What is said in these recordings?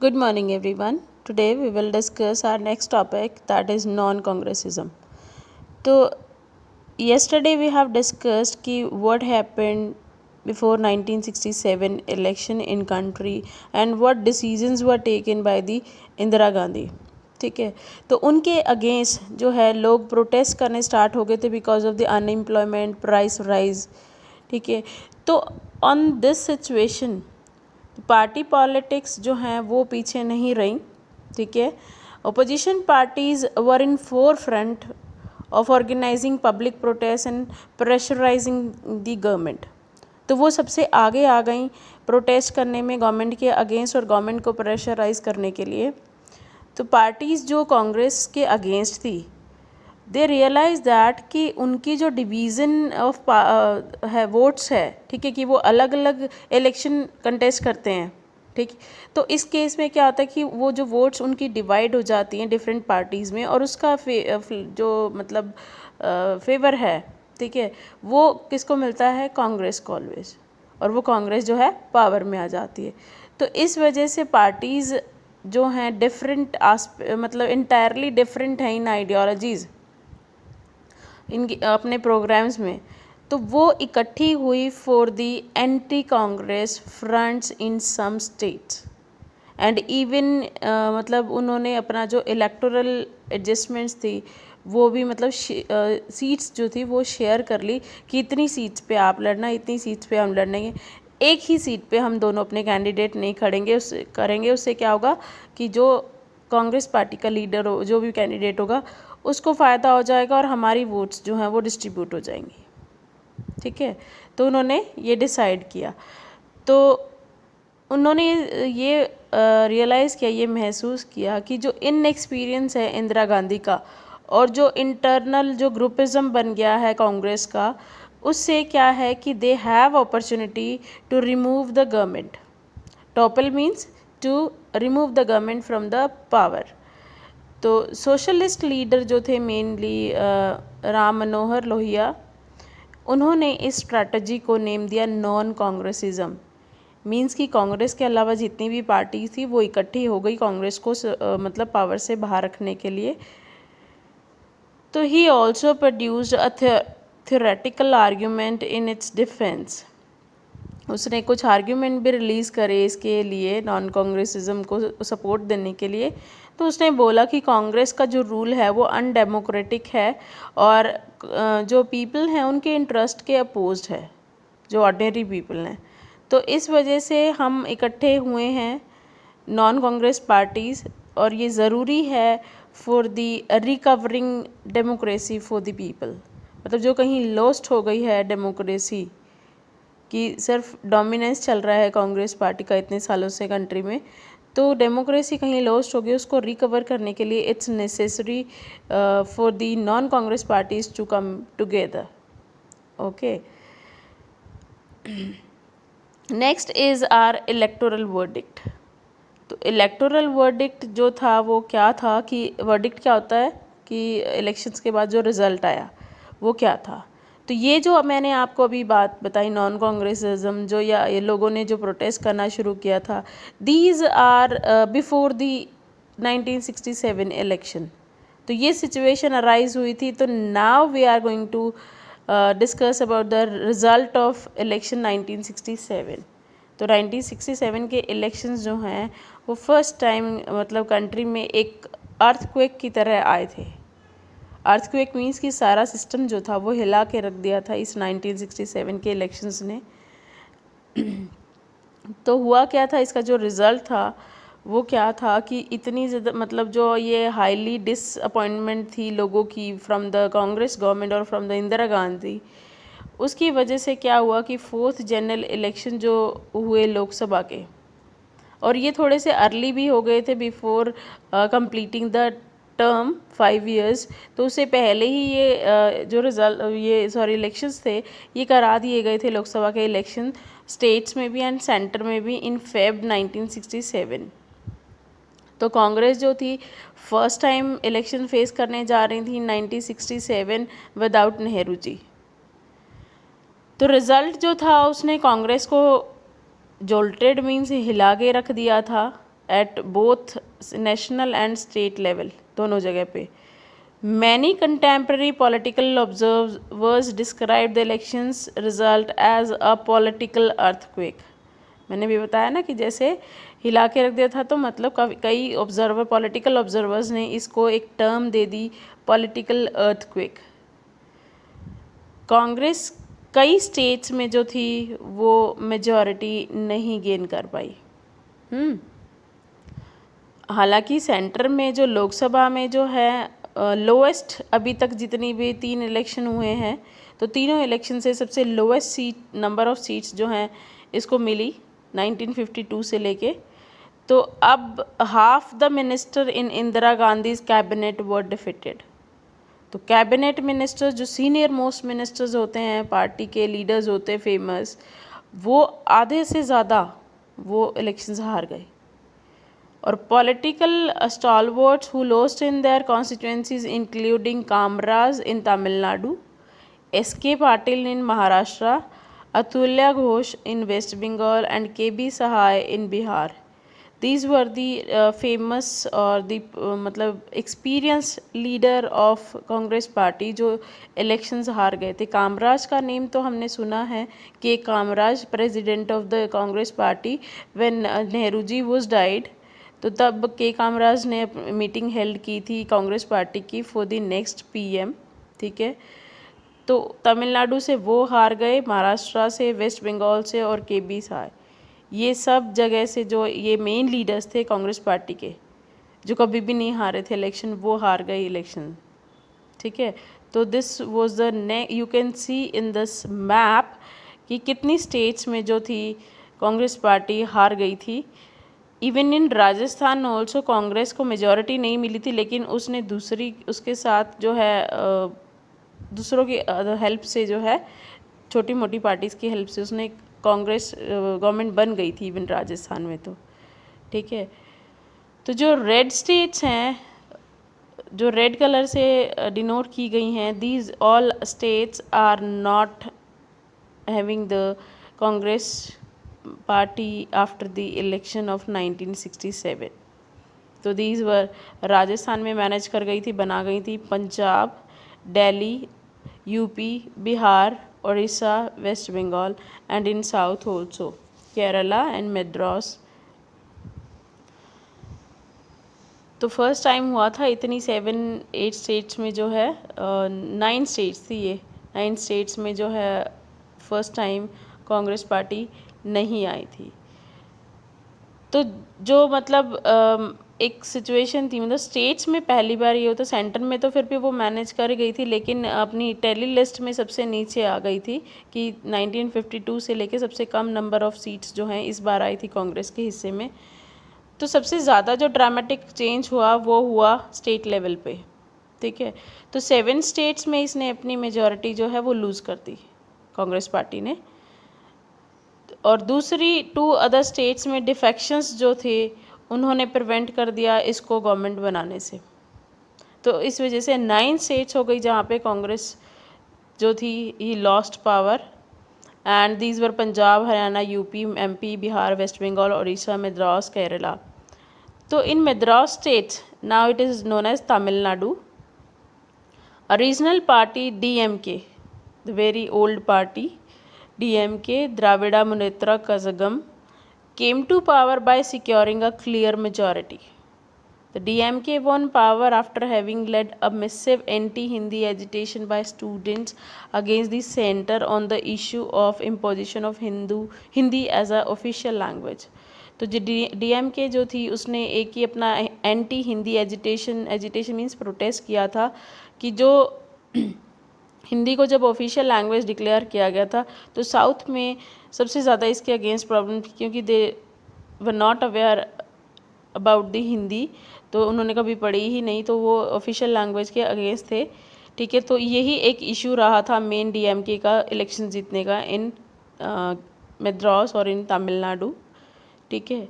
Good morning, everyone. Today we will discuss our next topic, that is non-congressism. So, yesterday we have discussed कि what happened before 1967 election in country and what decisions were taken by the Indira Gandhi. ठीक है, तो उनके against जो है लोग protest करने start हो गए थे because of the unemployment, price rise. ठीक है, तो on this situation party politics जो हैं वो पीछे नहीं रहीं. ठीक है, opposition parties were in forefront of organising public protest and pressurising the government. तो वो सबसे आगे आ गई प्रोटेस्ट करने में गवर्नमेंट के अगेंस्ट और गवर्नमेंट को प्रेशराइज करने के लिए. तो पार्टीज़ जो कांग्रेस के अगेंस्ट थी, दे रियलाइज दैट कि उनकी जो डिवीज़न ऑफ है वोट्स है, ठीक है, कि वो अलग अलग इलेक्शन कंटेस्ट करते हैं. ठीक, तो इस केस में क्या होता है कि वो जो वोट्स उनकी डिवाइड हो जाती हैं डिफरेंट पार्टीज़ में और उसका जो मतलब फेवर है, ठीक है, वो किसको मिलता है? कांग्रेस को ऑलवेज. और वो कांग्रेस जो है पावर में आ जाती है. तो इस वजह से पार्टीज़ जो हैं डिफरेंट मतलब इंटायरली डिफरेंट हैं इन आइडियोलॉजीज़, इन अपने प्रोग्राम्स में. तो वो इकट्ठी हुई for the anti Congress fronts in some states and even मतलब उन्होंने अपना जो इलेक्टोरल एडजस्टमेंट्स थी वो भी मतलब सीट्स जो थी वो शेयर कर ली कि इतनी सीट्स पे आप लड़ना, इतनी सीट्स पे हम लड़ेंगे, एक ही सीट पे हम दोनों अपने कैंडिडेट नहीं खड़ेंगे उससे करेंगे. उससे क्या होगा कि जो कांग्रेस पार्टी का लीडर हो, जो भी कैंडिडेट होगा, उसको फ़ायदा हो जाएगा और हमारी वोट्स जो हैं वो डिस्ट्रीब्यूट हो जाएंगी. ठीक है, तो उन्होंने ये डिसाइड किया. तो उन्होंने ये रियलाइज़ किया, ये महसूस किया कि जो इनएक्सपीरियंस है इंदिरा गांधी का और जो इंटरनल जो ग्रुपिज़म बन गया है कांग्रेस का, उससे क्या है कि they have opportunity to remove the government. Topple means to remove the government from the power. तो सोशलिस्ट लीडर जो थे मेनली राम मनोहर लोहिया, उन्होंने इस स्ट्रैटेजी को नेम दिया नॉन कांग्रेसिज्म. मीन्स कि कांग्रेस के अलावा जितनी भी पार्टी थी वो इकट्ठी हो गई कांग्रेस को मतलब पावर से बाहर रखने के लिए. तो he also produced a theoretical argument in its defence. उसने कुछ आर्ग्यूमेंट भी रिलीज़ करे इसके लिए, नॉन कांग्रेसिज्म को सपोर्ट देने के लिए. तो उसने बोला कि कांग्रेस का जो रूल है वो अनडेमोक्रेटिक है और जो पीपल हैं उनके इंटरेस्ट के अपोज्ड है, जो ऑर्डिनरी पीपल हैं. तो इस वजह से हम इकट्ठे हुए हैं नॉन कांग्रेस पार्टीज़ और ये ज़रूरी है for the recovering democracy for the people. मतलब जो कहीं लॉस्ट हो गई है डेमोक्रेसी, कि सिर्फ डोमिनेंस चल रहा है कांग्रेस पार्टी का इतने सालों से कंट्री में, तो डेमोक्रेसी कहीं लॉस्ट हो गई, उसको रिकवर करने के लिए it's necessary for the non Congress parties to come together. Okay, next is our electoral verdict. तो इलेक्टोरल वर्डिक्ट जो था वो क्या था कि वर्डिक्ट क्या होता है कि इलेक्शंस के बाद जो रिज़ल्ट आया वो क्या था. तो ये जो मैंने आपको अभी बात बताई नॉन कांग्रेसिज्म जो या ये लोगों ने जो प्रोटेस्ट करना शुरू किया था, these are before the 1967 election. तो ये सिचुएशन अराइज हुई थी. तो now we are going to discuss about the result of election 1967. तो 1967 के इलेक्शंस जो हैं वो फर्स्ट टाइम मतलब कंट्री में एक अर्थक्वेक की तरह आए थे. अर्थक्वेक मीन्स कि सारा सिस्टम जो था वो हिला के रख दिया था इस 1967 के इलेक्शंस ने. तो हुआ क्या था, इसका जो रिज़ल्ट था वो क्या था कि इतनी ज़्यादा मतलब जो ये हाईली डिसअपॉइंटमेंट थी लोगों की फ्रॉम द कांग्रेस गवर्नमेंट और फ्रॉम द इंदिरा गांधी, उसकी वजह से क्या हुआ कि फोर्थ जनरल इलेक्शन जो हुए लोकसभा के, और ये थोड़े से अर्ली भी हो गए थे before completing the term 5 years. तो उससे पहले ही ये जो रिज़ल्ट इलेक्शंस थे ये करा दिए गए थे लोकसभा के इलेक्शन स्टेट्स में भी एंड सेंटर में भी इन फेब 1967. तो कांग्रेस जो थी फर्स्ट टाइम इलेक्शन फेस करने जा रही थी 1967 विदाउट नेहरू जी. तो रिज़ल्ट जो था उसने कांग्रेस को जोल्टेड मीन्स हिला के रख दिया था. At both national and state level, दोनों जगह पे। Many contemporary political observers describe the elections result as a political earthquake. मैंने भी बताया ना कि जैसे हिला के रख दिया था, तो मतलब कई ऑब्जर्वर, पॉलिटिकल ऑब्जर्वर्स ने इसको एक टर्म दे दी, पॉलिटिकल अर्थक्वेक। कांग्रेस कई स्टेट्स में जो थी वो मेजॉरिटी नहीं गेन कर पाई। हालांकि सेंटर में जो लोकसभा में जो है लोएस्ट अभी तक जितनी भी 3 इलेक्शन हुए हैं, तो तीनों इलेक्शन से सबसे lowest seat number of seats जो हैं इसको मिली 1952 से लेके। तो अब half the minister in Indira Gandhi's cabinet were defeated. तो कैबिनेट मिनिस्टर्स जो सीनियर मोस्ट मिनिस्टर्स होते हैं, पार्टी के लीडर्स होते हैं फेमस, वो आधे से ज़्यादा वो इलेक्शंस हार गए। और political stalwarts who lost in their constituencies including Kamaraj in Tamil Nadu, S K. Patil in Maharashtra, Atulya Ghosh in West Bengal and K.B. Sahai in Bihar. These were the famous और the मतलब experienced leader of Congress party जो elections हार गए थे। कामराज का नेम तो हमने सुना है कि Kamaraj president of the Congress party when Nehru ji was died, तो तब के कामराज ने मीटिंग हेल्ड की थी कांग्रेस पार्टी की फॉर द नेक्स्ट पीएम। ठीक है, तो तमिलनाडु से वो हार गए, महाराष्ट्र से, वेस्ट बंगाल से और के.बी. साय, ये सब जगह से जो ये मेन लीडर्स थे कांग्रेस पार्टी के, जो कभी भी नहीं हारे थे इलेक्शन, वो हार गए इलेक्शन। ठीक है, तो this was the you can see in this map कि कितनी स्टेट्स में जो थी कांग्रेस पार्टी हार गई थी। Even in Rajasthan also Congress को मेजॉरिटी नहीं मिली थी, लेकिन उसने उसके साथ जो है दूसरों की हेल्प से जो है, छोटी मोटी पार्टीज़ की हेल्प से उसने कांग्रेस गवर्नमेंट बन गई थी इवन राजस्थान में। तो ठीक है, तो जो रेड स्टेट्स हैं, जो रेड कलर से डिनोट की गई हैं, these all states are not having the Congress party after the election of 1967। तो दीज वर, राजस्थान में मैनेज कर गई थी, बना गई थी, Punjab, Delhi, UP, Bihar, Orissa, West Bengal and in south also Kerala and Madras. तो फर्स्ट टाइम हुआ था इतनी 7-8 स्टेट्स में जो है, 9 स्टेट्स थी ये, 9 स्टेट्स में जो है फर्स्ट टाइम कांग्रेस पार्टी नहीं आई थी। तो जो मतलब एक सिचुएशन थी, मतलब स्टेट्स में पहली बार ये होता, सेंटर में तो फिर भी वो मैनेज कर गई थी, लेकिन अपनी टैली लिस्ट में सबसे नीचे आ गई थी कि 1952 से लेके सबसे कम नंबर ऑफ सीट्स जो हैं इस बार आई थी कांग्रेस के हिस्से में। तो सबसे ज़्यादा जो ड्रामेटिक चेंज हुआ वो हुआ स्टेट लेवल पे। ठीक है, तो 7 स्टेट्स में इसने अपनी मेजॉरिटी जो है वो लूज़ कर दी कांग्रेस पार्टी ने, और दूसरी 2 अदर स्टेट्स में डिफेक्शंस जो थे उन्होंने प्रिवेंट कर दिया इसको गवर्नमेंट बनाने से। तो इस वजह से 9 स्टेट्स हो गई जहाँ पे कांग्रेस जो थी he lost power, and these were Punjab, Haryana, UP, MP, Bihar, West Bengal, Orissa, Madras, Kerala. तो in Madras states now it is known as Tamil Nadu, a regional party DMK, the very old party DMK, Dravida Munnetra Kazhagam, came to power by securing a clear majority. The DMK won power after having led a massive anti-Hindi agitation by students against the center on the issue of imposition of Hindi as a official language. तो जो DMK जो थी उसने एक ही अपना anti Hindi agitation means protest किया था कि जो हिंदी को जब ऑफिशियल लैंग्वेज डिक्लेयर किया गया था तो साउथ में सबसे ज़्यादा इसके अगेंस्ट प्रॉब्लम थी, क्योंकि they were not aware about the Hindi, तो उन्होंने कभी पढ़ी ही नहीं, तो वो ऑफिशियल लैंग्वेज के अगेंस्ट थे। ठीक है, तो यही एक इशू रहा था मेन DMK का इलेक्शन जीतने का इन मद्रास और इन तमिलनाडु। ठीक है,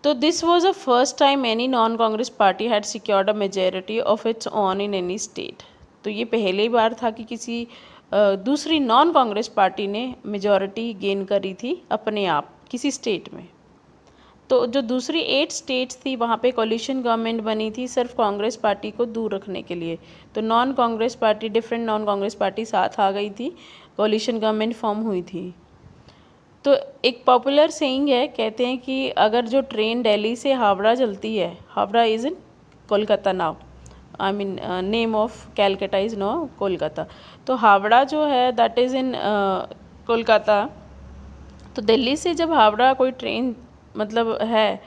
तो this was a first time any non Congress party had secured a majority of its on in any state. तो ये पहली बार था कि किसी दूसरी नॉन कांग्रेस पार्टी ने मेजॉरिटी गेन करी थी अपने आप किसी स्टेट में। तो जो दूसरी 8 स्टेट्स थी वहाँ पे कोलिशन गवर्नमेंट बनी थी सिर्फ कांग्रेस पार्टी को दूर रखने के लिए। तो non Congress party, different non Congress party साथ आ गई थी, कोलिशन गवर्नमेंट फॉर्म हुई थी। तो एक पॉपुलर सेइंग है, कहते हैं कि अगर जो ट्रेन दिल्ली से हावड़ा चलती है, Howrah is in Kolkata now, I mean name of Calcutta is now Kolkata, तो हावड़ा जो है दैट इज़ इन कोलकाता। तो दिल्ली से जब हावड़ा कोई ट्रेन मतलब है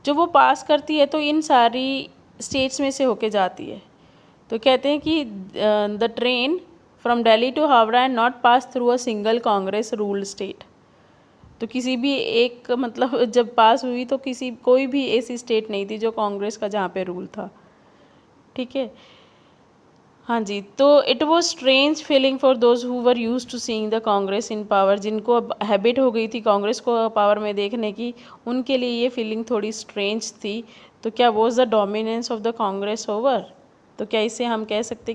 जो वो पास करती है तो इन सारी स्टेट्स में से होके जाती है। तो कहते हैं कि the train from Delhi to Howrah and not pass through a single Congress ruled state. तो किसी भी एक मतलब जब पास हुई तो कोई भी ऐसी स्टेट नहीं थी जो कांग्रेस का जहाँ पे रूल था। ठीक है, हाँ जी। तो it was strange feeling for those who were use to seeing the Congress in power, जिनको अब हैबिट हो गई थी कांग्रेस को पावर में देखने की, उनके लिए ये फीलिंग थोड़ी स्ट्रेंज थी। तो क्या was the dominance of the Congress over? तो क्या इसे हम कह सकते